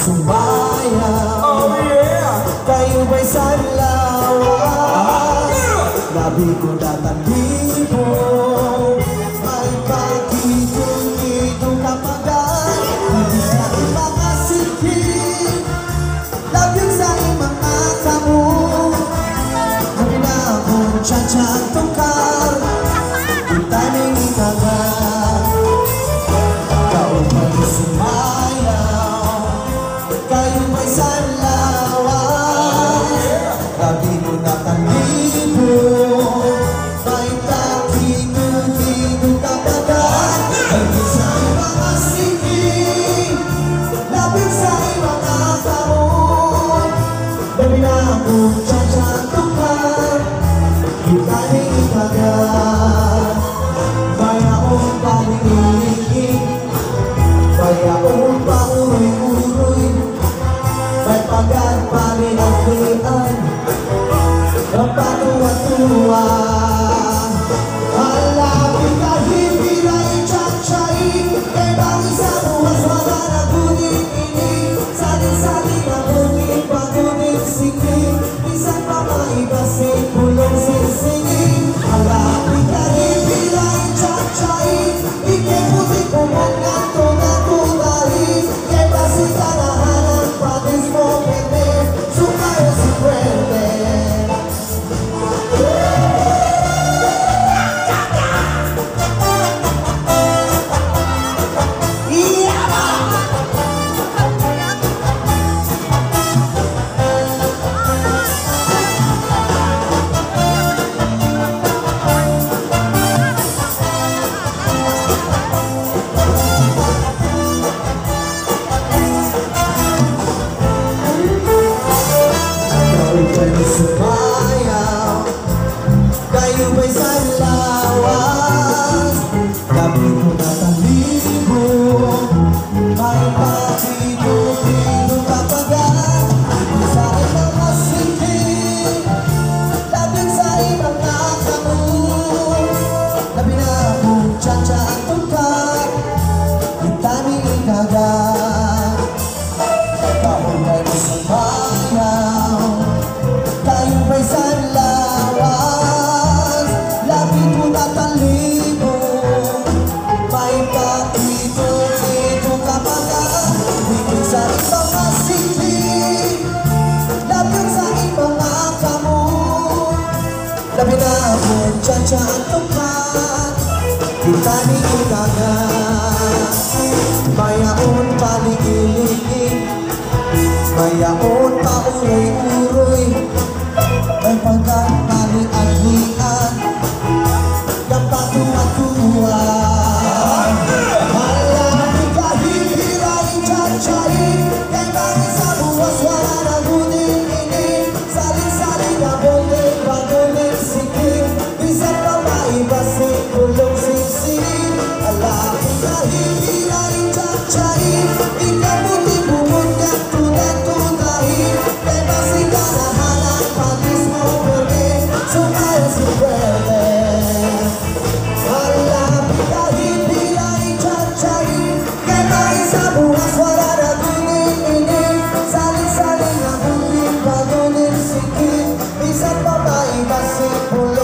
sumayaw. Oh yeah! Kayo ba'y sanlawas? Labi ko natalibo. May pagkitong-itong kapagan. Hindi sa mga sikip. Labi sa mga kamo. Kami na akong tiyatiyang tungkar. Itaning itagan. Kayo ba'y sumayaw? Kayo ba'y sanlawas? Labi ko natalibo. May pagkitong-itong kapagan. Hindi sa mga sikip. Labi sa mga kamo. Kami na akong tiyatiyang tungkar. Itaning itagan. Bayaong paling-iling. Bayaong pauroy-uroy. May pagad-paling ang krian. Ang patuwa-tuwa. Halapin kahit bila'y tiyat-tiyay. Kay bangin sa buwas wala na gunin-inig. Salin-salin na bunin, pagunin sikip. Isang pamaibasing pulong sisingin. Halapin kahit bila'y tiyat-tiyay. Ikay puti kumot nga to na tumahin. Kay basing kanahanan, patis mo pwede. Sumayo si pwede. Kayo sumayaw, kayo ba'y sanlawas? Labi ko natalibo, may pagkitong-itong kapagan. Sa ibang masikip, labing sa ibang nakamove. Labi na akong tiyatiyang tungkar, itaning itagan. Kayo ba'y sumayaw? Kayo ba'y sanlawas? Labi ko natalibo. May pagkitong-itong kapagan. Bigay sa ibang masikip. Labi sa ibang kamo. Labi na akong tiyatiyang tungkar. Itaning itagan. Bayaon palig-ilig. Bayaon pauroy-uroy. May pagkakalian-lian. Yung patuwa-tuwa. Malapit kahit hira'y tiyat-tiyayin. Kay bangin sa buwas wala na gunin-inig. Salin-salin na bunin, pagunin sikip. Bisan pa maibasing pulong sisig. Malapit kahit hira'y tiyat-tiyayin. Ikaw puti bumot ka tunay-tunahin. Kay basing kanahanan, patis mo pwede. Sumayo si pwede. Malapit kahit hira'y tiyat-tiyayin. Kay bangin sa buwas wala na gunin-inig. Salin-salin na bunin, pagunin sikip. Bisan pa maibasing pulong